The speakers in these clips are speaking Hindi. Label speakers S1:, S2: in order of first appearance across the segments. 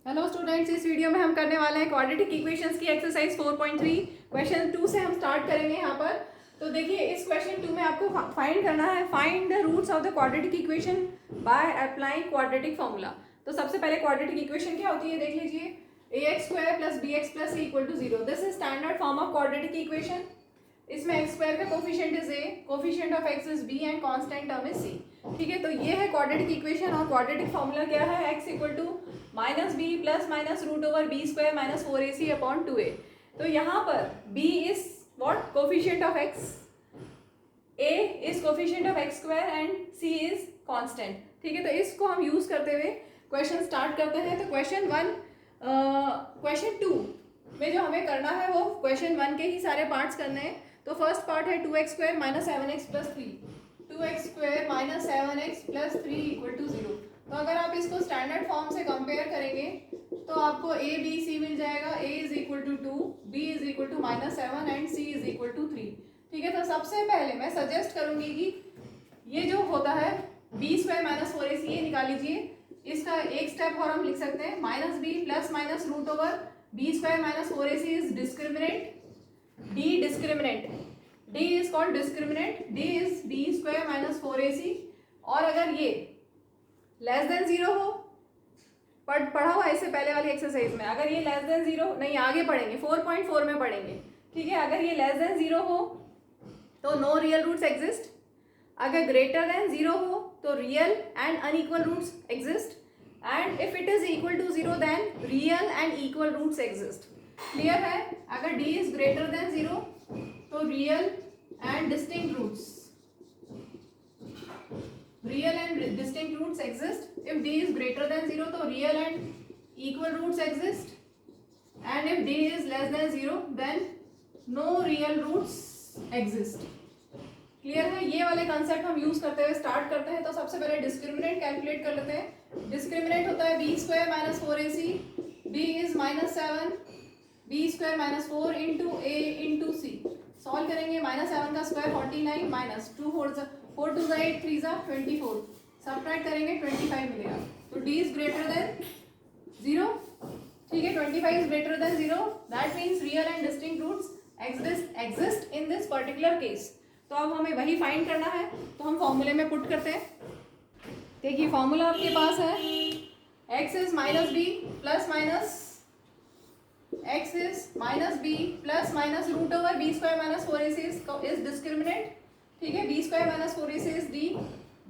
S1: हेलो स्टूडेंट्स, इस वीडियो में हम करने वाले हैं क्वाड्रेटिक इक्वेशंस की एक्सरसाइज 4.3। क्वेश्चन 2 से हम स्टार्ट करेंगे यहाँ पर। तो देखिए, इस क्वेश्चन 2 में आपको फाइंड करना है, find the roots of the quadratic equation by applying quadratic formula. तो सबसे पहले क्वाड्रेटिक इक्वेशन क्या होती है देख लीजिए, ax² + bx + c = 0। This is standard form of quadratic equation. इसमें x² का coefficient is a, coefficient of x is b and constant term is c। ठीक है, तो ये है क्वाड्रेटिक इक्वेशन और क्वाड्रेटिक फॉर्मूला क्या है, x = -b ± √b² - 4ac/2a। तो यहाँ पर b is what, coefficient of x, a is coefficient of x² and c is constant. ठीक है, तो इसको हम यूज करते हुए क्वेश्चन स्टार्ट करते हैं। तो क्वेश्चन 2 में जो हमें करना है वो क्वेश्चन 1 के ही सारे पार्ट्स करने हैं। तो फर्स्ट पार्ट है 2x² - 7x + 3, 2x² - 7x + 3 = 0। तो अगर आप इसको स्टैंडर्ड फॉर्म से कंपेयर करेंगे तो आपको a b c मिल जाएगा। a = 2, b = -7 and c = 3। ठीक है, तो सबसे पहले मैं सजेस्ट करूंगी कि ये जो होता है b² - 4ac, ये निकाल लीजिए। इसका एक स्टेप और हम लिख सकते हैं -b ± √b² - 4ac is discriminant, d discriminant, d is called discriminant, d is b² - 4ac। और अगर ये लेस देन 0 हो, पढ़ा हुआ इससे पहले वाली एक्सरसाइज में, अगर ये लेस देन 0 नहीं, आगे पढ़ेंगे 4.4 में पढ़ेंगे। ठीक है, अगर ये लेस देन 0 हो तो नो रियल रूट्स एग्जिस्ट, अगर ग्रेटर देन 0 हो तो real and unequal roots exist, and if it is equal to 0 then real and equal roots exist. Clear है? अगर d इज ग्रेटर देन 0 तो real and distinct roots, real and distinct roots exist. If d is greater than 0 तो real and equal roots exist, and if d is less than 0 then no real roots exist. Clear है? ये वाले कंसेप्ट हम यूज करते हुए स्टार्ट करते हैं। तो सबसे पहले डिस्क्रिमिनेंट कैलकुलेट कर लेते हैं। डिस्क्रिमिनेंट होता है b² - 4ac, b is -7, b² - 4 × a × c। Solve करेंगे, -7 का स्क्वायर 49 माइनस 2 4 2 8 3 24, सबट्रैक्ट करेंगे 25 मिलेगा। तो d इज ग्रेटर देन 0। ठीक है, 25 is greater than 0, that means real and distinct roots exist in this particular case. तो अब हमें वही फाइंड करना है, तो हम फॉर्मूले में पुट करते हैं। देखिए, फॉर्मूला आपके पास है x is -b ± x is -b ± √b² - 4ac is discriminant। ठीक है, b² - 4ac is d,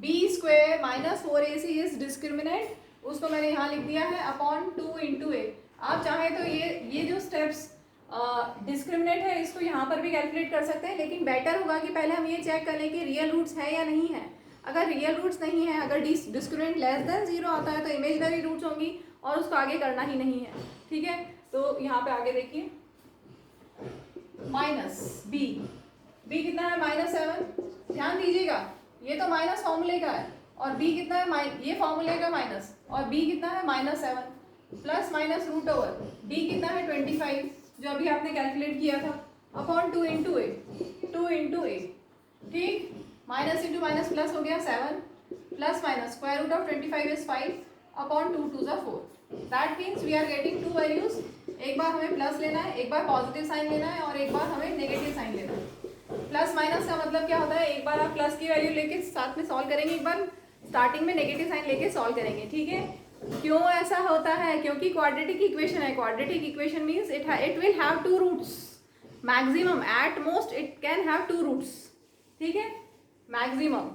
S1: b² - 4ac is discriminant, उसको मैंने यहाँ लिख दिया है अपॉन 2 × a। आप चाहें तो ये जो स्टेप्स डिस्क्रिमिनेट है इसको यहाँ पर भी कैलकुलेट कर सकते हैं, लेकिन बेटर होगा कि पहले हम ये चेक कर लें कि रियल रूट्स है या नहीं है। अगर रियल रूट्स नहीं है, अगर डिस्क्रिमिनेंट लेस देन 0 आता है तो इमेजिनरी रूट्स होंगी और उसको आगे करना ही नहीं है। ठीक है, तो यहाँ पे आगे देखिए, b कितना है, -7। ध्यान दीजिएगा, ये तो माइनस फॉर्मूले का है, और b कितना है, ये फॉर्मूले का माइनस, और b कितना है -7 प्लस माइनस √d कितना है 25, जो अभी आपने कैलकुलेट किया था, अपॉन 2 × a। ठीक, माइनस इंटू माइनस प्लस हो गया 7 plus minus square root of 25 is 5 upon 2 2 4। That means we are getting 2 values. एक बार हमें प्लस लेना है, एक बार पॉजिटिव साइन लेना है, और एक बार हमें नेगेटिव साइन लेना है। प्लस माइनस का मतलब क्या होता है, एक बार आप प्लस की वैल्यू लेके साथ में सॉल्व करेंगे, एक बार स्टार्टिंग में नेगेटिव साइन लेके सॉल्व करेंगे। ठीक है, क्यों ऐसा होता है? क्योंकि क्वाड्रेटिक इक्वेशन है। Quadratic equation means it will have 2 roots maximum, at most it can have 2 roots. ठीक है, मैक्सिमम।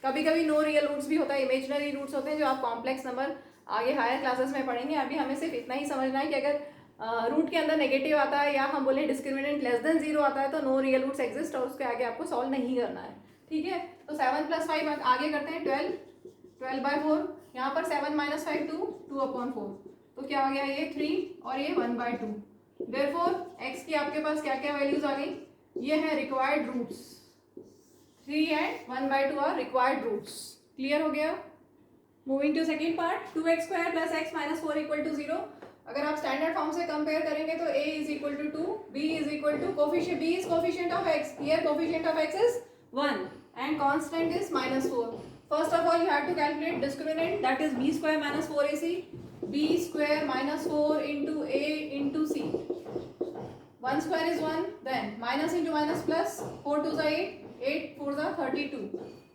S1: कभी कभी नो रियल रूट्स भी होता है, इमेजिनरी रूट्स होते हैं, जो आप कॉम्प्लेक्स नंबर आगे हायर क्लासेस में पढ़ेंगे। अभी हमें सिर्फ इतना ही समझना है कि अगर रूट के अंदर नेगेटिव आता है या हम बोले डिस्क्रिमिनेंट लेस देन 0 आता है तो नो रियल रूट्स एग्जिस्ट, और उसके आगे आपको सॉल्व नहीं करना है। ठीक है, तो 7 + 5 आगे करते हैं 12/4। यहाँ पर 7 - 5 2/4, तो क्या हो गया, ये 3 और ये 1/2। देयरफॉर x की आपके पास क्या क्या वैल्यूज आ गई, ये है required roots, 3 and 1/2 are required roots. Clear हो गया? Moving to second part, 2x² + x - 4 = 0। अगर आप स्टैंडर्ड फॉर्म से कंपेयर करेंगे तो a = 2, b is coefficient, b is coefficient of x, here coefficient of x is 1 and constant is -4। First of all you have to calculate discriminant, that is b² - 4ac। b square minus 4 into a into c. 1 square is 1, then minus into minus plus, 4 2s are 8, 8 4s are 32.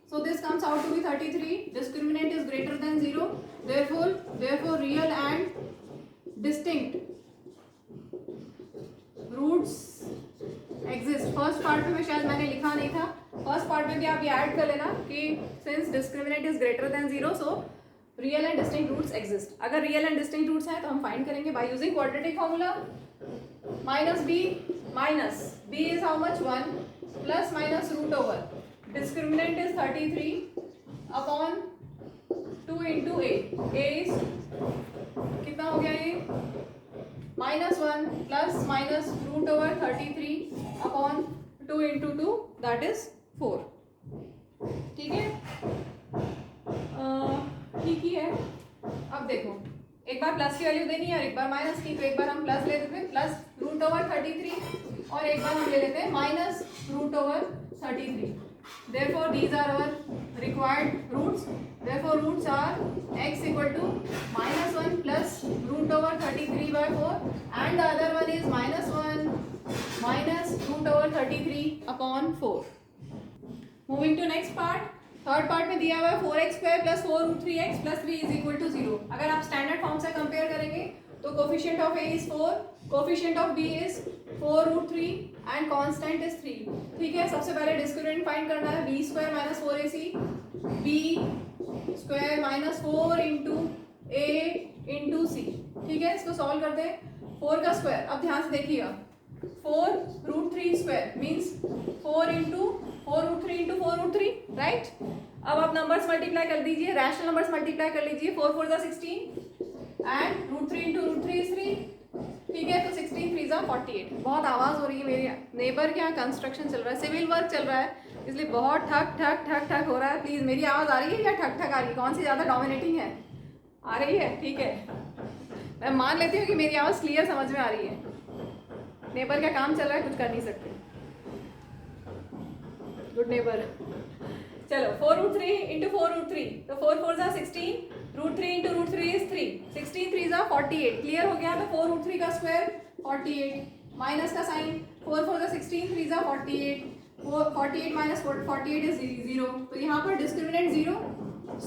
S1: So this comes out to be 33. Discriminant is greater than 0. Therefore real and distinct roots exist. First part में शायद मैंने लिखा नहीं था, फर्स्ट पार्ट में भी आप ये ऐड कर लेना कि since discriminant is greater than 0 so real and distinct roots exist. अगर रियल एंड डिस्टिंक्ट रूट्स हैं तो हम फाइंड करेंगे by using quadratic formula. Minus B is how much 1 plus minus root over discriminant is 33 upon 2 into A is कितना हो गया ये -1 plus minus root over 33 upon 2 into 2 that is 4. ठीक है, ठीक ही है. अब देखो एक बार प्लस की वैल्यू देनी है और एक बार माइनस की, तो एक बार हम प्लस ले लेते हैं प्लस रूट ओवर 33 और एक बार हम ले लेते हैं minus root over 33. Therefore these are our required roots. Therefore roots are x equal to -1 plus root over 33 by 4 and the other one is -1 minus root over 33 upon 4. Moving to next part. Third part में दिया हुआ है 4x square plus 4 root 3x plus 3 is equal to 0. अगर आप स्टैंडर्ड फॉर्म से कंपेयर करेंगे तो coefficient of a is 4, coefficient of b is 4 root 3 and constant is 3. ठीक है, सबसे पहले डिस्क्रिमिनेंट फाइंड करना है. b square minus 4ac, b square minus 4 into a into c. ठीक है, इसको सॉल्व करते हैं. 4 का स्क्वायर, अब ध्यान से देखिएगा, 4 root 3 square means 4 into 4 root 3 into 4 root 3, right. अब आप नंबर्स मल्टीप्लाई कर दीजिए, रैशनल नंबर्स मल्टीप्लाई कर लीजिए. 4 4 जा 16 and root 3 into root 3 is 3. ठीक है, तो 16 3 जा 48. बहुत आवाज़ हो रही है मेरे नेबर के यहाँ, कंस्ट्रक्शन चल रहा है, सिविल वर्क चल रहा है, इसलिए बहुत ठक ठक ठक ठक हो रहा है. प्लीज़ मेरी आवाज़ आ रही है या ठक ठक आ रही है? कौन सी ज़्यादा डोमिनेटिंग है? आ रही है, ठीक है. मैं मान लेती हूँ कि मेरी आवाज़ क्लियर समझ में आ रही है. नेबर का काम चल रहा है, कुछ कर नहीं सकते. Good neighbour. चलो 4 रूट 3 इंटू 4 रूट 3, तो 4 4 जा 16, रूट 3 इंटू रूट 3 इज 3, 16 3 जा 48. क्लियर हो गया. तो 4 रूट 3 का स्क्वायर 48, माइनस का साइन, 4 4 जा 16, 3 जा 48, 48 माइनस 48 इज 0. तो यहाँ पर डिस्क्रिमिनेंट 0.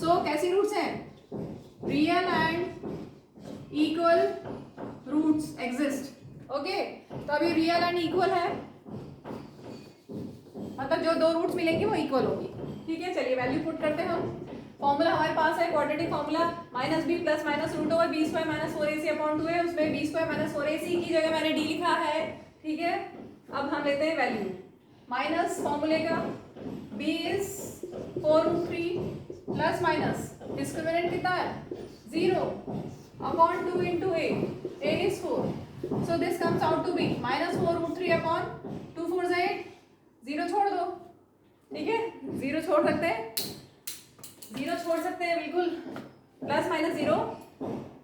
S1: सो कैसी रूट्स हैं? Real and equal roots exist. Okay, तो अभी रियल एंड इक्वल है, मतलब जो दो रूट्स मिलेंगे वो इक्वल होगी. ठीक है, चलिए वैल्यू पुट करते हैं हम. फॉर्मूला हमारे पास है quadratic formula minus B plus minus root over B square minus 4ac upon 2 है. उसमें बी स्क्वायर माइनस 4ac की जगह मैंने डी लिखा है. ठीक है, अब हम लेते हैं वैल्यू. माइनस फॉर्मूले का b is 4 root 3 plus minus discriminant कितना है 0 upon 2 into a is 4. So this comes out to be minus 4 root 3 upon 2 4 8. 0 छोड़ दो. ठीक है, 0 छोड़ सकते हैं, 0 छोड़ सकते हैं बिल्कुल. प्लस माइनस 0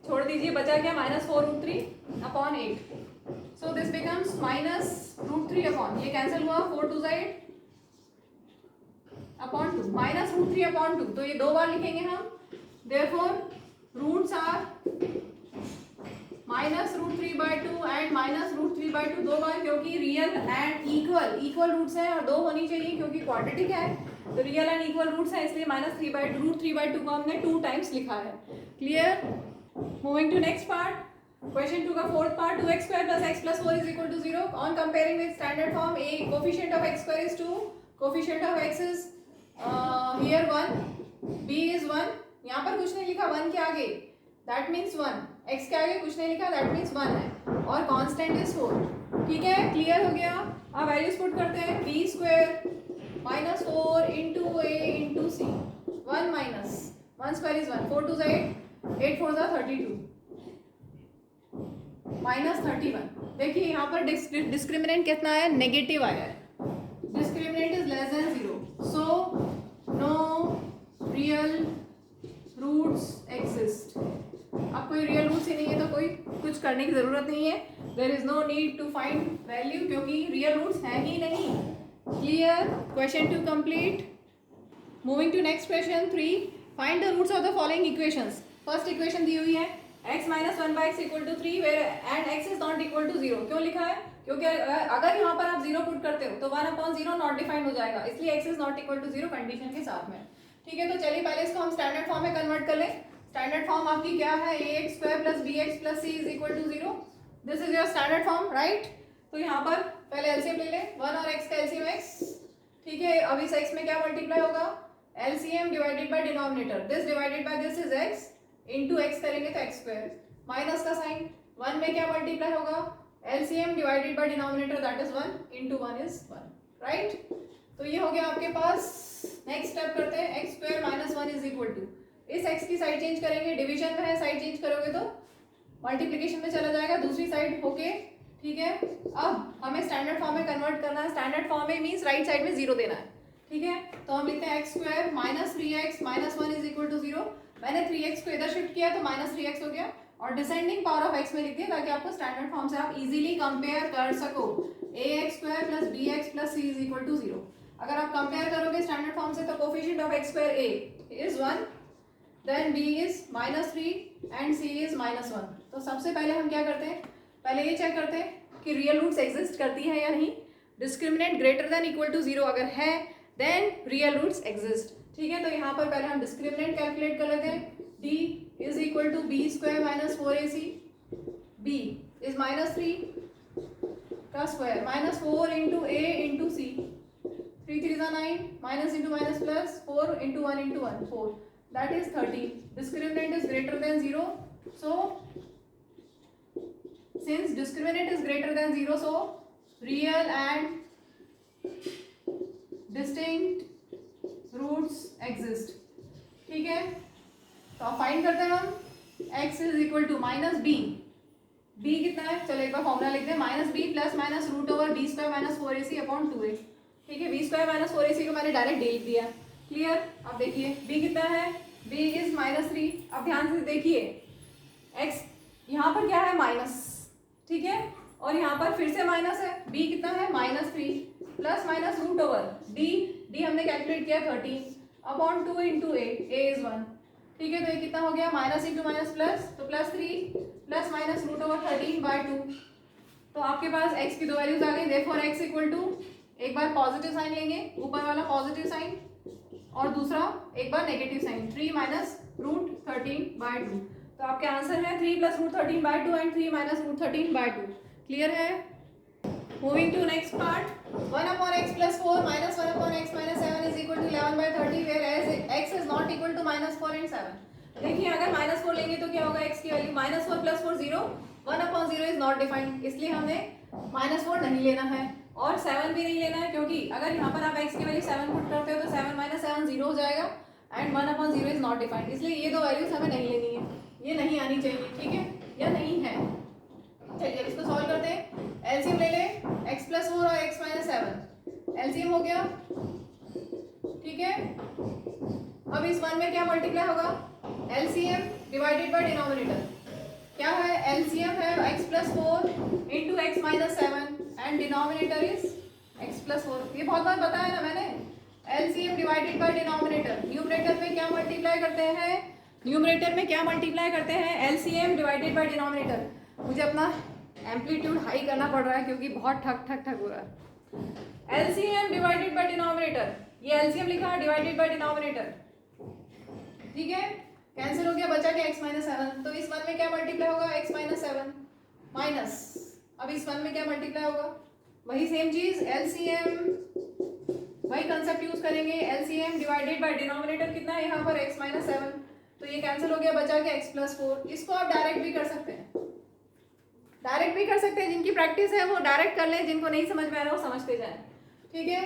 S1: छोड़ दीजिए, बचा क्या minus 4 root 3 upon 8. So this becomes minus root 3 upon, ये कैंसिल हुआ, 4 2 8 अपॉन 2 माइनस रूट 3 अपॉन 2. तो ये दो बार लिखेंगे हम. Therefore roots are minus root 3 by 2 and minus root 3 by 2 दो बार, क्योंकि रियल एंड इक्वल रूट्स हैं और दो होनी चाहिए क्योंकि क्वाड्रेटिक है. तो रियल एंड इक्वल रूट्स हैं, इसलिए माइनस 3 बाई रूट 3 बाई 2 को हमने 2 टाइम्स लिखा है. Clear. Moving to next part. Question 2 का fourth part. 2x square plus x plus 4 is equal to 0. On comparing with standard form, a coefficient of x square is 2, coefficient of x is here 1, b is 1. यहाँ पर कुछ नहीं लिखा 1 के आगे, दैट मीन्स 1. x के आगे कुछ नहीं लिखा, दैट मीन्स 1 है, और कांस्टेंट इज 4. ठीक है, क्लियर हो गया. अब वैल्यूज पुट करते हैं. b square minus 4 into a into C, 1 minus 1 square is 1, 4 2 8, 8 4 32 minus 31. देखिए यहाँ पर डिस्क्रिमिनेंट कितना है, नेगेटिव आया है. Discriminant is less than 0. So no real roots exist. अब कोई रियल रूट्स ही नहीं है तो कोई कुछ करने की जरूरत नहीं है. There is no need to find value क्योंकि रियल रूट्स हैं ही नहीं. Clear. Question 2 complete. Moving to next question 3. Find the roots of the following equations. First equation दी हुई है x minus one by x equal to 3 where and x is not equal to 0। क्यों लिखा है? क्योंकि अगर यहाँ पर आप 0 पुट करते हो तो 1/0 नॉट डिफाइंड हो जाएगा, इसलिए x is not equal to 0 condition के साथ में। ठीक है, तो चलिए पहले इसको हम स्टैंडर्ड फॉर्म में कन्वर्ट कर लें। स्टैंडर्ड फॉर्म आपकी क्या है? ax square plus bx plus c is equal to 0। This is your standard form, right? तो यहाँ पर पहले एलसीएम ले लें, 1 और x का एलसीएम x। ठीक है, अब इस x में क्या मल्टीप्लाई होगा? LCM divided by denominator, this divided by this is x, into x करेंगे तो x स्क्वायर, माइनस का साइन। 1 में क्या मल्टीप्लाई होगा? LCM divided by denominator that is 1, into 1 is 1, right? तो ये हो गया आपके पास। नेक्स्ट स्टेप करते हैं, x square minus 1 is equal to, इस x की साइड चेंज करेंगे, डिवीजन में है, साइड चेंज करोगे तो मल्टीप्लिकेशन में चला जाएगा दूसरी साइड होके। ठीक है, अब हमें स्टैंडर्ड फॉर्म में कन्वर्ट करना है। स्टैंडर्ड फॉर्म में मींस राइट साइड में 0 देना है। ठीक है, तो हम लिखते हैं x square minus 3x minus 1 is equal to 0। मैंने 3x को इधर शिफ्ट किया तो माइनस 3x हो गया, और डिसेंडिंग पावर ऑफ x में लिख दिया ताकि आपको स्टैंडर्ड फॉर्म से आप इजीली कंपेयर कर सको। ax square plus bx plus c is equal to 0। अगर आप कंपेयर करोगे स्टैंडर्ड फॉर्म से तो coefficient of x square a is 1, then b is minus 3 and c is minus 1। तो सबसे पहले हम क्या करते हैं? पहले ये चेक करते हैं कि रियल रूट्स एग्जिस्ट करती है या नहीं। Discriminant greater than equal to 0 अगर है देन रियल रूट्स एग्जिस्ट। ठीक है, तो यहाँ पर पहले हम डिस्क्रिमिनेंट कैलकुलेट कर लेते हैं। d is equal to B square minus 4ac, b is minus 3 का square minus 4 into a into c, 3 3 is 9, minus into minus plus 4 into 1 into 1 4, that is 13. Discriminant is greater than 0, so since discriminant is greater than 0, so real and distinct roots exist. ठीक है, तो अब फाइंड करते हैं हम। x is equal to minus b, b कितना है? चलो एक बार फॉर्मूला लिख दें, minus b plus minus root over B square minus 4ac upon 2a। ठीक है, b स्क्वायर माइनस 4ac को मैंने डायरेक्ट लिख दिया। क्लियर? अब देखिए b कितना है? b is minus 3। अब ध्यान से देखिए x यहाँ पर क्या है? माइनस। ठीक है, और यहाँ पर फिर से माइनस है। b कितना है? Minus 3 plus minus root over d हमने कैलकुलेट किया 13 अपॉन 2 इंटू a इज 1। ठीक है, तो ये कितना हो गया? माइनस इंटू माइनस प्लस, तो plus 3 plus minus root over 13/2। तो आपके पास x की दो वैल्यूज आ गई। देयरफॉर x इक्वल टू, एक बार पॉजिटिव साइन लेंगे, ऊपर वाला पॉजिटिव साइन, और दूसरा एक बार नेगेटिव साइन, 3 माइनस रूट 13/2। तो आपके आंसर है 3 plus root 13/2 and 3 minus root 13/2। Clear है? Moving to next part, 1 upon x plus 4 minus 1 upon x minus 7 is equal to 11/30 where as x is not equal to minus 4 and 7। देखिए अगर माइनस 4 लेंगे तो क्या होगा? x की value minus 4 plus 4 0, 1/0 is not defined, इसलिए हमने माइनस 4 नहीं लेना है और 7 भी नहीं लेना है, क्योंकि अगर यहाँ पर आप x की वैल्यू 7 पुट करते हो तो 7 माइनस 7 0 हो जाएगा एंड 1/0 इज नॉट डिफाइंड, इसलिए ये दो वैल्यूज हमें नहीं लेनी है, ये नहीं आनी चाहिए। ठीक है, या नहीं है। चलिए इसको सॉल्व करते हैं। एलसीएम ले ले, x प्लस 4 और x माइनस 7, एलसीएम हो गया। ठीक है, अब इस 1 में क्या मल्टीप्लाई होगा? एलसीएम डिवाइडेड बाय डिनोमिनेटर क्या है? एलसीएम है x plus 4 into x minus 7 and denominator is x plus 4। ये बहुत बार बताया ना मैंने, LCM divided by denominator. Numerator में क्या मल्टीप्लाई करते हैं? न्यूमरेटर में क्या मल्टीप्लाई करते हैं? LCM divided by denominator. मुझे अपना एम्पलीट्यूड हाई करना पड़ रहा है क्योंकि बहुत ठक ठक ठक हो रहा है। एलसीएम डिवाइडेड बाय डिनोमिनेटर, ये एलसीएम लिखा है डिवाइडेड बाय डिनोमिनेटर। ठीक है, कैंसिल हो गया, बचा क्या? x minus 7। तो इस 1 में क्या मल्टीप्लाई होगा? x माइनस 7 माइनस, अब इस 1 में क्या मल्टीप्लाई होगा? वही सेम चीज, एलसीएम, वही कंसेप्ट यूज करेंगे। एलसीएम डिवाइडेड बाय डिनोमिनेटर कितना है यहाँ पर? x minus 7। तो ये कैंसिल हो गया, बचा क्या? x plus 4। इसको आप डायरेक्ट भी कर सकते हैं, डायरेक्ट भी कर सकते हैं। जिनकी प्रैक्टिस है वो डायरेक्ट कर ले, जिनको नहीं समझ में आ रहा वो समझते जाए। ठीक है,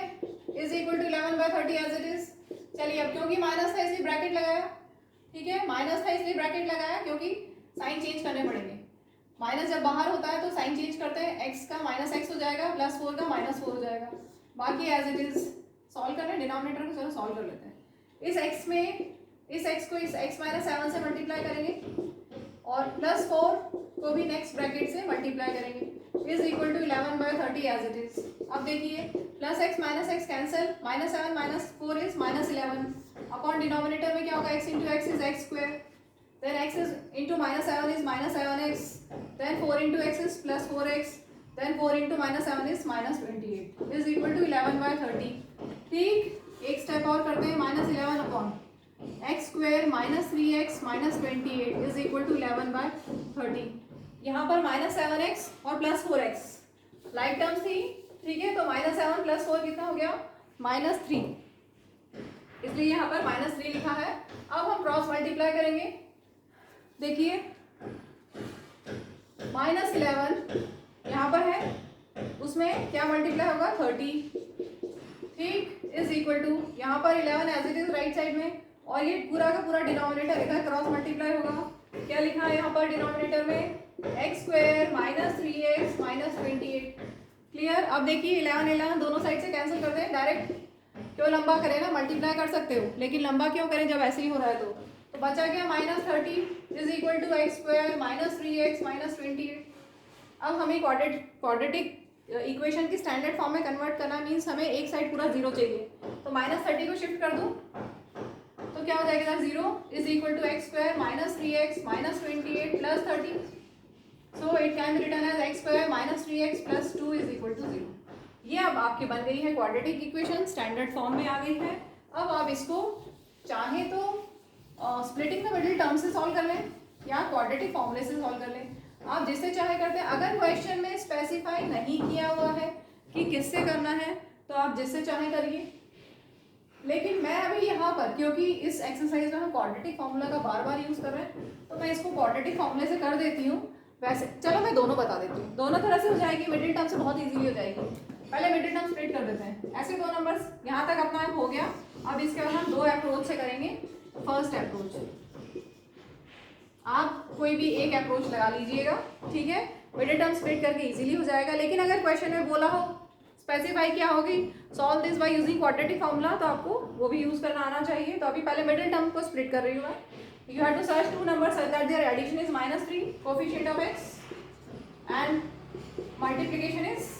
S1: is equal to 11/30 as it is. चलिए अब क्योंकि माइनस था इसलिए ब्रैकेट लगाया। ठीक है, माइनस था इसलिए ब्रैकेट लगाया क्योंकि साइन चेंज करने पड़ेंगे। माइनस जब बाहर होता है तो साइन चेंज करते हैं, x का माइनस x हो जाएगा, प्लस 4 का माइनस 4 हो जाएगा। बाकी एज इट इज सॉल्व कर रहे हैं, डिनोमिनेटर को चलो सॉल्व कर लेते हैं। इस x में इस x को इस x माइनस 7 से मल्टीप्लाई करेंगे और प्लस 4 को भी नेक्स्ट ब्रैकेट से मल्टीप्लाई करेंगे, is equal to 11/30 as it is. अब देखिए plus x minus x cancel, minus 7 minus 4 is minus 11 upon denominator में क्या होगा? x into X is X square then x is into minus 7 is minus 7x, then 4 into x is plus 4x, then 4 into minus 7 is minus 28 is equal to 11/30। ठीक, एक स्टेप और करते हैं, minus 11 upon X square minus 3x minus 28 is equal to 11/30। यहाँ पर माइनस 7x और प्लस 4x लाइक टर्म्स थी, ठीक है, तो माइनस 7 प्लस 4 कितना हो गया, -3, इसलिए यहाँ पर -3 लिखा है। अब हम क्रॉस मल्टीप्लाई करेंगे, देखिए -11 यहाँ पर है, उसमें क्या मल्टीप्लाई होगा 30, ठीक, इज इक्वल टू यहाँ पर 11 as it is right side में, और ये पूरा का पूरा डिनोमिनेटर इधर क्रॉस मल्टीप्लाई होगा। क्या लिखा है यहाँ पर डिनोमिनेटर में, x square minus 3x minus 28। Clear. अब देखिए 11 दोनों साइड से कैंसिल कर दें, डायरेक्ट क्यों लंबा करें ना, मल्टीप्लाई कर सकते हो, लेकिन लंबा क्यों करें जब ऐसे ही हो रहा है। तो बचा क्या -30 is equal to X square minus 3x minus 28। अब हमें क्वाड्रेटिक इक्वेशन की स्टैंडर्ड फॉर्म में कन्वर्ट करना मीन्स हमें एक साइड पूरा जीरो चाहिए, तो -30 को शिफ्ट कर दूँ तो क्या हो जाएगा, 0 is equal to X square minus 3x minus 28 plus 30। So it can be written as X square minus 3x plus 2 is equal to 0। ये अब आपकी बन गई है क्वाड्रेटिक इक्वेशन, स्टैंडर्ड फॉर्म में आ गई है। अब आप इसको चाहे तो स्प्लिटिंग द मिडिल टर्म से सॉल्व कर लें या क्वाड्रेटिक फॉर्मूले से सॉल्व कर लें, आप जिससे चाहे करते हैं। अगर क्वेश्चन में स्पेसिफाई नहीं किया हुआ है कि किससे करना है तो आप जिससे चाहे करिए, लेकिन मैं अभी यहाँ पर क्योंकि इस एक्सरसाइज में हम क्वाड्रेटिक फॉर्मूला का बार बार यूज कर रहे हैं तो मैं इसको क्वाड्रेटिक फॉर्मूले से कर देती हूँ। वैसे चलो मैं दोनों बता देती हूँ, दोनों तरह से हो जाएगी, मिडिल टर्म से बहुत इजीली हो जाएगी। पहले मिडिल टर्म स्प्लिट कर देते हैं, ऐसे दो नंबर्स यहाँ तक अपना हो गया। अब इसके बाद हम दो अप्रोच से करेंगे। फर्स्ट अप्रोच, आप कोई भी एक अप्रोच लगा लीजिएगा, ठीक है, मिडिल टर्म स्प्लिट करके इजीली हो जाएगा। लेकिन अगर क्वेश्चन में बोला हो स्पेसिफाई क्या होगी, solve this by using quadratic formula, तो आपको वो भी यूज करना आना चाहिए। तो अभी पहले मिडिल टर्म को स्प्लिट कर रही हूँ मैं। You have to search two numbers such that their addition is -3, coefficient of x, and multiplication is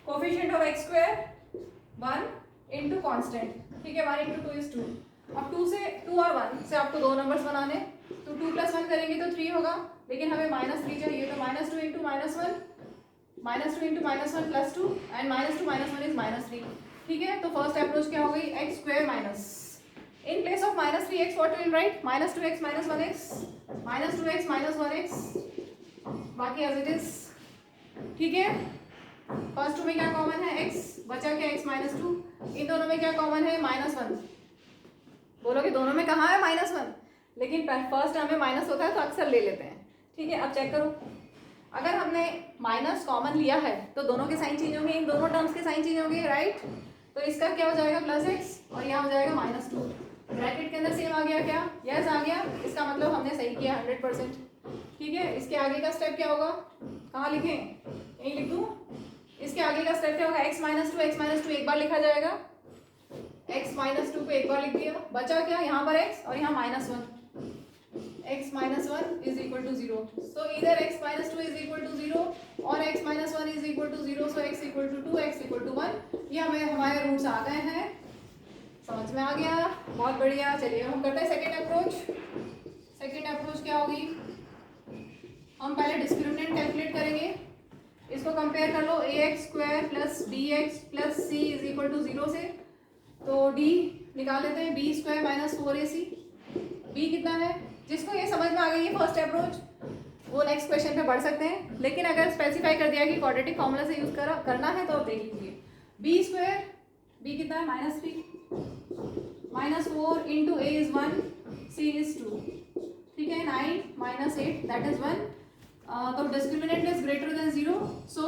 S1: coefficient of x square 1 into constant, ठीक है, 1 into 2 is 2। अब 2 और 1 से आपको दो नंबर्स बनाने, तो 2 + 1 करेंगे तो 3 होगा, लेकिन हमें -3 चाहिए, तो -2 into -1, -2 into -1 + 2 and -2 - 1 is -3, ठीक है। तो फर्स्ट अप्रोच क्या हो गई, x square minus, in place of -3x what we will write, -2x - 1x, -2x - 1x, बाकी as it is, ठीक है। फर्स्ट टू में क्या कॉमन है, x, बचा क्या x -2, इन दोनों में क्या कॉमन है, -1। बोलोगे दोनों में कहाँ है -1, लेकिन फर्स्ट टर्म में माइनस होता है तो अक्सर ले लेते हैं, ठीक है। अब चेक करो, अगर हमने माइनस कॉमन लिया है तो दोनों के साइन चेंज होंगे, इन दोनों टर्म्स के साइन चेंज होंगे, राइट। तो इसका क्या हो जाएगा +x और यहाँ हो जाएगा -2। ब्रैकेट के अंदर सेम आ गया क्या, यस आ गया, इसका मतलब हमने सही किया 100%, ठीक है। इसके आगे का स्टेप क्या होगा, कहाँ लिखें, यहीं लिख दूँ। इसके आगे का स्टेप क्या होगा, x -2 एक बार लिखा जाएगा, x -2 को एक बार लिख दिया, बचा क्या, यहाँ पर x और यहाँ -1, x -1 इज इक्वल टू 0। सो इधर x -2 इज इक्वल टू 0 और x -1 is equal to 0, so x equal to 2, x equal to 1। ये हमारे रूट्स आ गए हैं, समझ में आ गया, बहुत बढ़िया। चलिए हम करते हैं सेकेंड अप्रोच। सेकेंड अप्रोच क्या होगी, हम पहले डिस्क्रिमिनेंट कैलकुलेट करेंगे, इसको कंपेयर कर लो, ax² plus bx plus c is equal to 0 से, तो d निकाल लेते हैं, b² माइनस 4ac। b कितना है, जिसको ये समझ में आ गई है फर्स्ट अप्रोच वो नेक्स्ट क्वेश्चन पे बढ़ सकते हैं, लेकिन अगर स्पेसिफाई कर दिया कि क्वाड्रेटिक फॉर्मूला से यूज करना है तो आप देख लीजिए। b², b कितना है, -3, -4 into a is 1, c is 2, ठीक है, 9 - 8 that is 1। तो discriminant is greater than 0, so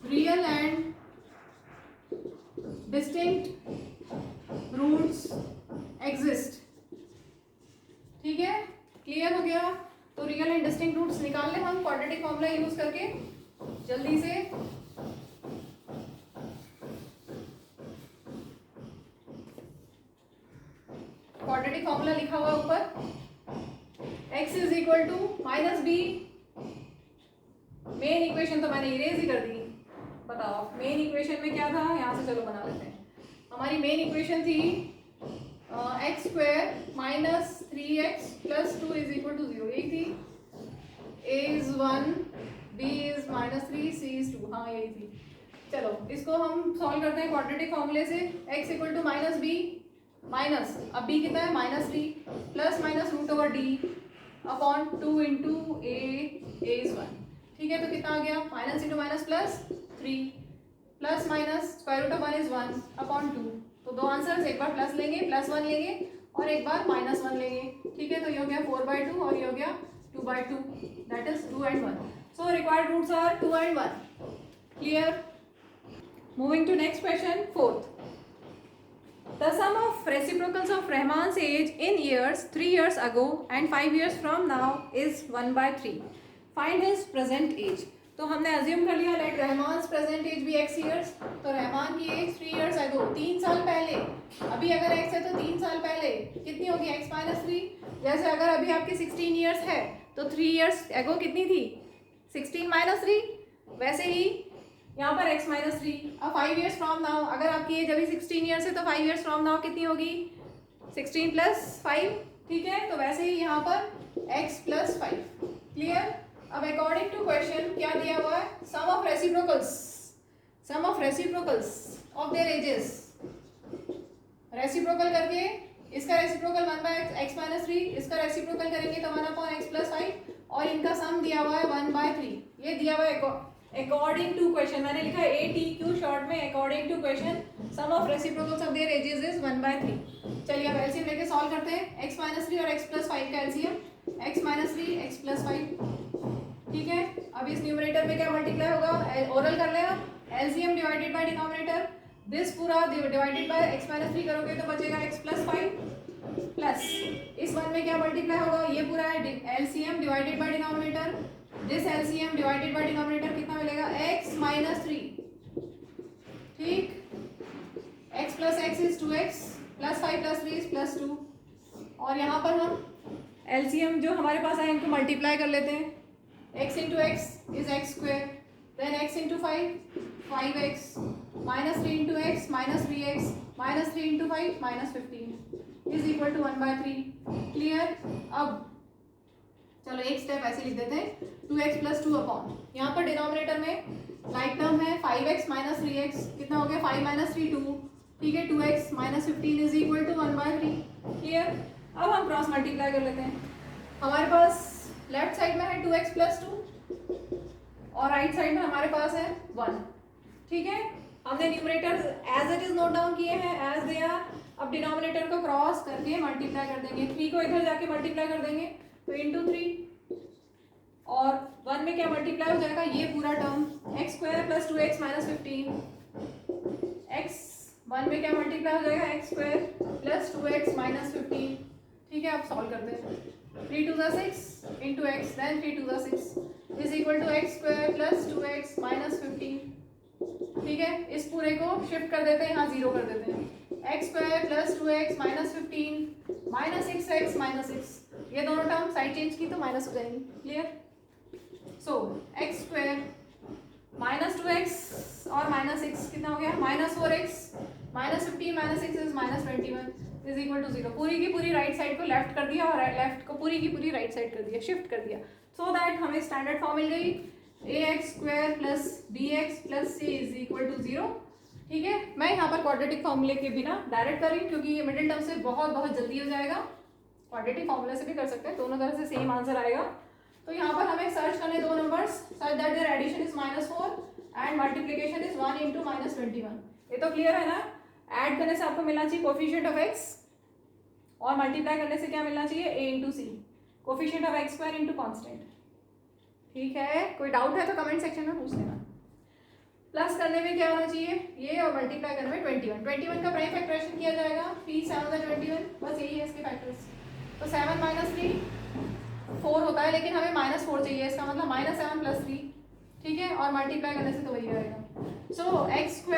S1: real and distinct roots exist, ठीक है, क्लियर हो गया। तो रियल एंड डिस्टिंक्ट रूट्स निकाल लें हम क्वाड्रेटिक फॉर्मूला यूज करके जल्दी से। क्वाड्रेटिक फॉर्मूला लिखा हुआ ऊपर, x is equal to -b, main equation तो मैंने इरेज ही कर दी, बताओ मेन इक्वेशन में क्या था, यहाँ से चलो बना लेते हैं। हमारी मेन इक्वेशन थी x² 3x plus 2 is equal to 0, यही थी. a is 1, b is -3, c is 2. हाँ यही थी. चलो इसको हम सॉल्व करते हैं क्वाड्रेटिक फॉर्मूले से. x equal to minus B minus, अब b कितना है -3 plus minus root over D upon 2 into a is 1. ठीक है, तो कितना आ गया, minus into minus plus 3 plus minus square root of 1 is 1 upon 2. तो दो आंसर्स, एक बार प्लस लेंगे +1 लेंगे और एक बार -1 लेंगे. ठीक है, तो ये हो गया 4/2 और ये हो गया 2/2, that is 2 and 1. So required roots are 2 and 1. Clear. Moving to next question, 4th. The sum of reciprocals of Rahman's age in years 3 years ago and 5 years from now is 1/3. Find his present age. तो हमने अज्यूम कर लिया लेट रहमान्स प्रेजेंट एज भी x ईयर्स. तो रहमान की एज 3 years ago, 3 साल पहले. अभी अगर x है तो 3 साल पहले कितनी होगी, x - 3. जैसे अगर अभी आपकी 16 years है तो 3 years ago कितनी थी, 16 - 3. वैसे ही यहाँ पर x - 3. अब 5 years from now, अगर आपकी एज अभी 16 years है तो 5 years from now कितनी होगी, 16 + 5. ठीक है, तो वैसे ही यहाँ पर x + 5. क्लियर. अब अकॉर्डिंग टू क्वेश्चन क्या दिया हुआ है, sum of reciprocals of their ages. Reciprocal करके इसका रेसिप्रोकल 1/x - 3, इसका रेसिप्रोकल करेंगे तो 1/x + 5 और इनका सम दिया हुआ है 1/3. ये दिया हुआ है अकॉर्डिंग टू क्वेश्चन. मैंने लिखा है ATQ शॉर्ट में, according to question sum of reciprocals of their ages is 1/3. चलिए अब एलसीएम लेके सॉल्व करते हैं. x - 3 और x + 5 का एलसीएम, x - 3 x + 5. ठीक है, अब इस न्यूमरेटर में क्या मल्टीप्लाई होगा, ओरल कर लेना. LCM divided by denominator, this पूरा डिवाइडेड बाय x - 3 करोगे तो बचेगा x + 5 प्लस इस वन में क्या मल्टीप्लाई होगा, ये पूरा है LCM divided by denominator, this LCM divided by denominator कितना मिलेगा, x - 3. ठीक, x + x is 2x + 5 + 3 is +2. और यहाँ पर हम एलसीएम जो हमारे पास है इनको मल्टीप्लाई कर लेते हैं. x into x is x square, then x into 5 5x, -3 into x -3x, -3 into 5 -15 is equal to 1/3. Clear. अब चलो एक स्टेप ऐसे लिख देते हैं, 2x + 2 अपॉन, यहाँ पर डिनोमिनेटर में लाइक टर्म है 5x - 3x, कितना हो गया 5 - 3 2. ठीक है, 2x -15 is equal to 1/3. Clear. अब हम क्रॉस मल्टीप्लाई कर लेते हैं. हमारे पास लेफ्ट साइड में है 2x + 2 और राइट साइड में हमारे पास है 1. ठीक है, हमने numerator as it is note down किए हैं एज दे आर. अब डिनोमिनेटर को क्रॉस करके मल्टीप्लाई कर देंगे. 3 को इधर जाके मल्टीप्लाई कर देंगे तो इंटू 3 और 1 में क्या मल्टीप्लाई हो जाएगा, ये पूरा टर्म x² + 2x - 15. x 1 में क्या मल्टीप्लाई हो जाएगा, x² + 2x - 15. ठीक है, अब सॉल्व करते हैं. 3 2 = 6 into x, then 3 2 = 6 is equal to x² + 2x - 15. ठीक है, इस पूरे को शिफ्ट कर देते हैं, यहाँ 0 कर देते हैं. x² + 2x - 15 -6x -6, ये दोनों टर्म साइड चेंज की तो माइनस हो जाएंगी. क्लियर. सो x² -2x और -6 कितना हो गया, -4x -15 -6 is -21 is equal to 0. पूरी की पूरी राइट साइड को लेफ्ट कर दिया और लेफ्ट को पूरी की पूरी राइट साइड कर दिया, शिफ्ट कर दिया, सो दैट हमें स्टैंडर्ड फॉर्म मिल गई ax² + bx + c is equal to 0. ठीक है, मैं यहाँ पर क्वाड्रेटिक फॉर्मूले के बिना डायरेक्ट कर रही हूँ क्योंकि ये मिडिल टर्म से बहुत जल्दी हो जाएगा. क्वाड्रेटिक फॉर्मूले से भी कर सकते हैं, दोनों तरह से सेम आंसर आएगा. तो यहाँ पर हमें सर्च करने दो numbers such that their addition is -4 and multiplication is 1 × -21. ये तो क्लियर है ना. ऐड करने से आपको मिलना चाहिए कोफिशिएंट ऑफ x और मल्टीप्लाई करने से क्या मिलना चाहिए, a × c, coefficient of x² × constant. ठीक है, कोई डाउट है तो कमेंट सेक्शन में पूछ लेना. प्लस करने में क्या होना चाहिए, ये, और मल्टीप्लाई करने में 21 का प्राइम फैक्टराइजेशन किया जाएगा. 3 7 = 21, बस यही है इसके फैक्टर्स. तो 7 - 3 4 होता है, लेकिन हमें -4 चाहिए, इसका मतलब -7 + 3. ठीक है, और मल्टीप्लाई करने से तो वही आएगा. So x²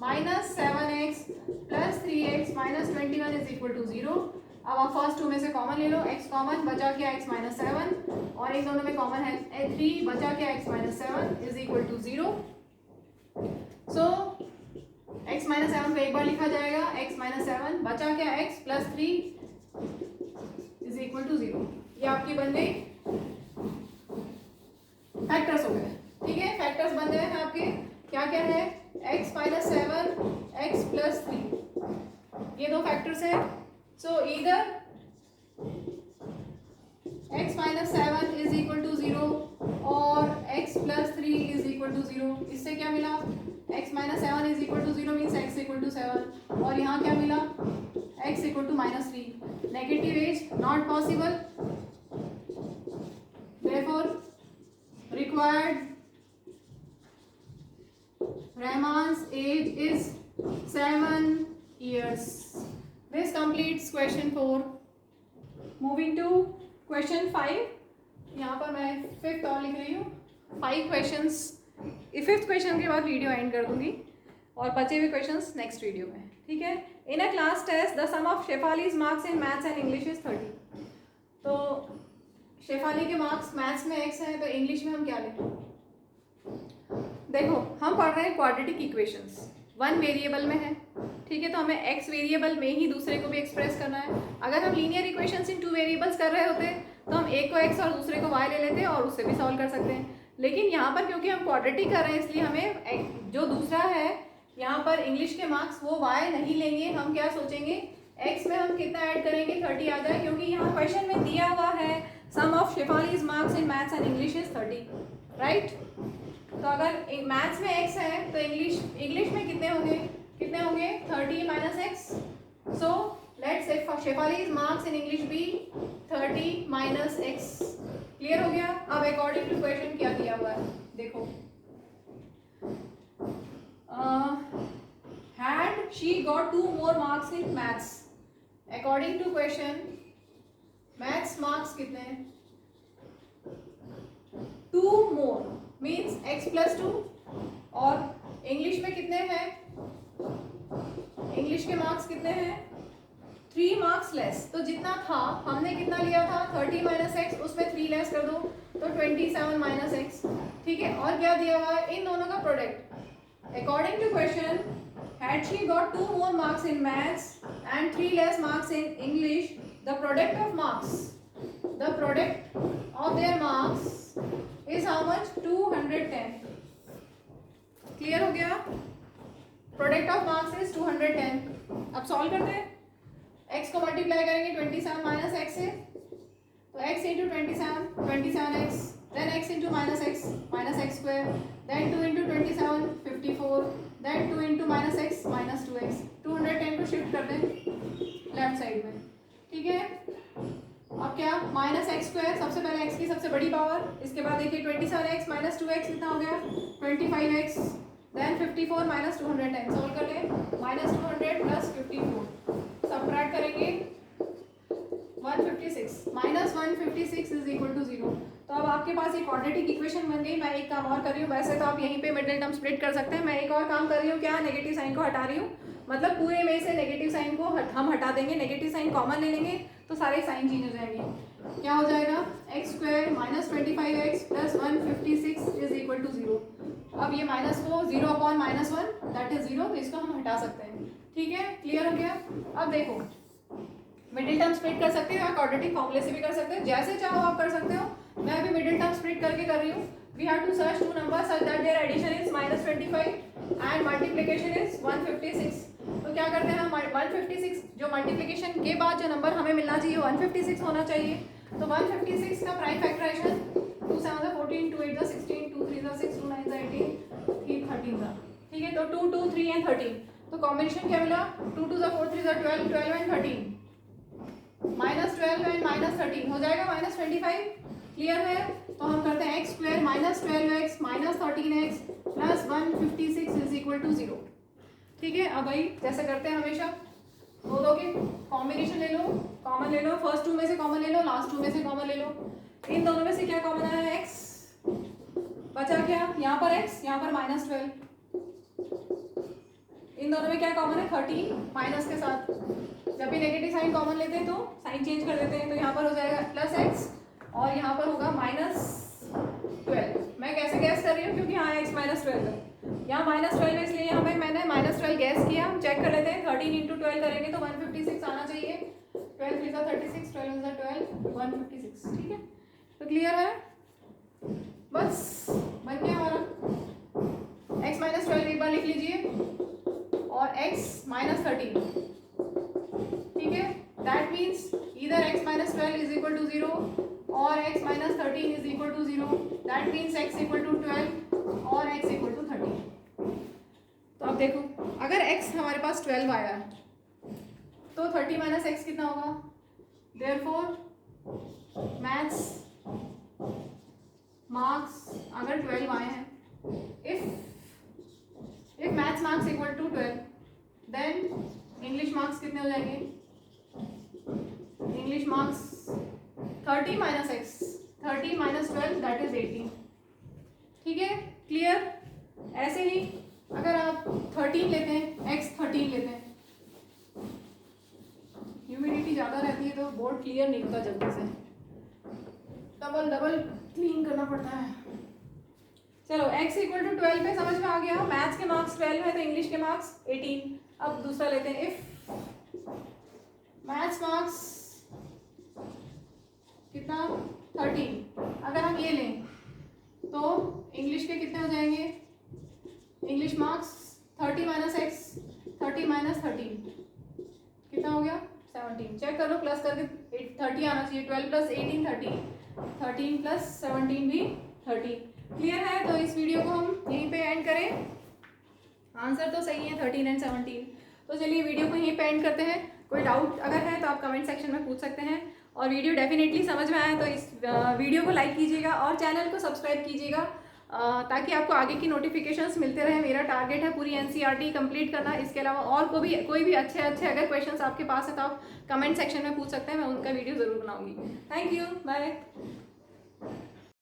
S1: -7x + 3x - 21 is equal to 0. अब आप फर्स्ट 2 में से कॉमन ले लो, x कॉमन, बचा क्या x - 7 और इन दोनों में कॉमन है 3, बचा क्या x - 7 is equal to 0. So x - 7 को एक बार लिखा जाएगा, x - 7 बचा क्या x + 3 इज इक्वल टू 0। ये आपकी बन गई फैक्टर्स हो गए, ठीक है। फैक्टर्स बन गए हैं आपके, क्या क्या है, x माइनस 7, x प्लस 3, ये दो फैक्टर्स हैं। So either x minus 7 is equal to 0 और x plus 3 is equal to 0। इससे क्या मिला, x minus 7 is equal to 0 means x equal to 7, और यहाँ क्या मिला, x equal to minus 3। Negative is not possible, therefore required Rahman's age is 7 years. This completes question 4. Moving to question 5. यहाँ पर मैं 5th और लिख रही हूँ। 5 questions, 5th question के बाद वीडियो एंड कर दूंगी और बचे हुए questions नेक्स्ट वीडियो में, ठीक है। In a class test the sum of Shefali's marks in maths and English is 30। तो शेफाली के मार्क्स मैथ्स में x है, तो इंग्लिश में हम क्या लिखें। देखो हम पढ़ रहे हैं क्वाड्रेटिक इक्वेशंस, 1 वेरिएबल में है, ठीक है। तो हमें x वेरिएबल में ही दूसरे को भी एक्सप्रेस करना है। अगर हम लीनियर इक्वेशंस इन 2 वेरिएबल्स कर रहे होते तो हम एक को x और दूसरे को y ले लेते और उससे भी सॉल्व कर सकते हैं। लेकिन यहाँ पर क्योंकि हम क्वाड्रेटिक कर रहे हैं, इसलिए हमें जो दूसरा है यहाँ पर इंग्लिश के मार्क्स वो y नहीं लेंगे। हम क्या सोचेंगे, x में हम कितना ऐड करेंगे, 30 आ जाए, क्योंकि यहाँ क्वेश्चन में दिया हुआ है sum of Shefali's marks in maths and English is 30, right. तो अगर मैथ्स में x है तो इंग्लिश में कितने होंगे 30 minus x. So let's say Shefali's marks in English be 30 minus एक्स। क्लियर हो गया। अब अकॉर्डिंग टू क्वेश्चन क्या दिया हुआ है, देखो, had she got 2 more marks in maths, according to question maths marks कितने हैं, 2 more मीन्स x प्लस 2, और इंग्लिश में कितने हैं, इंग्लिश के मार्क्स कितने हैं, 3 मार्क्स लेस। तो जितना था हमने कितना लिया था 30 माइनस एक्स, उसमें 3 लेस कर दो तो 27 माइनस एक्स, ठीक है। और क्या दिया हुआ है, इन दोनों का product. According to question had she got 2 more marks in maths and 3 less marks in English, the product of their marks is how much, 210। Clear हो गया, प्रोडक्ट ऑफ मार्क्स इज 210। अब सॉल्व करते हैं, x को मल्टीप्लाई करेंगे 27 माइनस एक्स से, तो x into 27x, then x into minus x square, then 2 into 27 54, then 2 into minus x minus 2x। 210 को शिफ्ट कर दें लेफ्ट साइड में, ठीक है। अब क्या, माइनस एक्स स्क्वायर, सबसे पहले x की सबसे बड़ी पावर, इसके बाद देखिए 27x माइनस 2x कितना हो गया 25x, देन 54 माइनस 210। सॉल्व कर लें, माइनस 200 प्लस 54, सबट्रैक्ट करेंगे 156, माइनस 156 इज इक्वल टू 0। तो अब आपके पास एक क्वाड्रेटिक इक्वेशन बन गई। मैं एक काम और कर रही हूँ, वैसे तो आप यहीं पे मिडिल टर्म स्प्लिट कर सकते हैं, मैं एक और काम कर रही हूँ, क्या, नेगेटिव साइन को हटा रही हूँ, मतलब पूरे में से नेगेटिव साइन को हम हटा देंगे, नेगेटिव साइन कॉमन ले लेंगे तो सारे साइन चेंज हो जाएंगे। क्या हो जाएगा, x square minus 25x plus 156 is equal to 0। अब ये माइनस को 0 अपॉन माइनस 1 दैट इज 0, तो इसको हम हटा सकते हैं, ठीक है। क्लियर हो गया। अब देखो मिडिल टर्म स्प्लिट कर सकते हो या क्वाड्रेटिक फॉर्मूले से भी कर सकते हो, जैसे चाहो आप कर सकते हो। मैं अभी मिडिल टर्म स्प्लिट करके कर रही हूँ। We have to search 2 numbers such that their addition is minus 25 and multiplication is 156। तो क्या करते हैं हम, 156 जो मल्टीप्लिकेशन के बाद जो नंबर हमें मिलना चाहिए 156 होना चाहिए। तो 156 का प्राइम फैक्टराइजेशन 2 7 14, 2 8 16, 2 3 6, 2 9 18, 3 13, ठीक है। तो 2 2 3 and 13, तो कॉम्बिनेशन क्या मिला, 2 2 4 3 12, 12 and 13, माइनस 12 एंड माइनस 13 हो जाएगा माइनस 25। क्लियर है। तो हम करते हैं x square minus 12x minus 13x plus 156 is equal to 0, ठीक है। अब भाई जैसे करते हैं हमेशा, दो के कॉम्बिनेशन ले लो, कॉमन ले लो, फर्स्ट 2 में से कॉमन ले लो, लास्ट 2 में से कॉमन ले लो। इन दोनों में से क्या कॉमन आया है, x, बचा क्या, यहाँ पर x, यहाँ पर माइनस 12, इन दोनों में क्या कॉमन है 13 माइनस के साथ। जब भी नेगेटिव साइन कॉमन लेते हैं तो साइन चेंज कर देते हैं, तो यहाँ पर हो जाएगा प्लस x और यहाँ पर होगा माइनस 12। मैं कैसे गैस कर रही हूँ, क्योंकि यहाँ x माइनस 12 है, यहाँ माइनस 12 है, इसलिए मैंने माइनस 12 गैस किया। हम चेक कर लेते हैं, 13 इंटू 12 करेंगे तो 156 आना चाहिए, 12 3 36, 12 12, 156, ठीक है। तो क्लियर है, बस बन गया हमारा। x माइनस 12 एक बार लिख लीजिए और x माइनस 13, ठीक है। दैट मीन्स इधर x minus 12 is equal to 0 और x minus 13 is equal to 0। That means x equal to 12 और x इक्वल टू 13। तो अब देखो, अगर x हमारे पास 12 आया है तो 30 माइनस x कितना होगा। देयरफॉर मैथ्स मार्क्स अगर 12 आए हैं, if maths marks equal to 12, then English marks कितने हो जाएंगे। English marks 30 minus x, 30 minus 12 that is 18, ठीक है। क्लियर। ऐसे ही अगर आप 13 लेते हैं, x 13 लेते हैं, ह्यूमिडिटी ज़्यादा रहती है तो बोर्ड क्लियर नहीं होता जल्दी से, डबल क्लीन करना पड़ता है। चलो x इक्वल टू 12 पे समझ में आ गया। मैथ्स के मार्क्स 12 है तो इंग्लिश के मार्क्स 18। अब दूसरा लेते हैं, इफ मैथ्स मार्क्स कितना 13, अगर हम ये लें तो इंग्लिश के कितने हो जाएंगे। English marks 30 minus x, 30 minus 13 कितना हो गया 17। चेक कर लो, प्लस करके 30 आना चाहिए। 12 प्लस 18 30, 13 प्लस 17 भी 30। क्लियर है। तो इस वीडियो को हम यहीं पे एंड करें। आंसर तो सही है 13 एंड 17। तो चलिए वीडियो को यहीं पे एंड करते हैं। कोई डाउट अगर है तो आप कमेंट सेक्शन में पूछ सकते हैं। और वीडियो डेफिनेटली समझ में आया तो इस वीडियो को लाइक कीजिएगा और चैनल को सब्सक्राइब कीजिएगा ताकि आपको आगे की नोटिफिकेशंस मिलते रहे। मेरा टारगेट है पूरी एनसीईआरटी कंप्लीट करना। इसके अलावा और कोई भी अच्छे अगर क्वेश्चंस आपके पास है तो आप कमेंट सेक्शन में पूछ सकते हैं, मैं उनका वीडियो ज़रूर बनाऊंगी। Thank you, bye.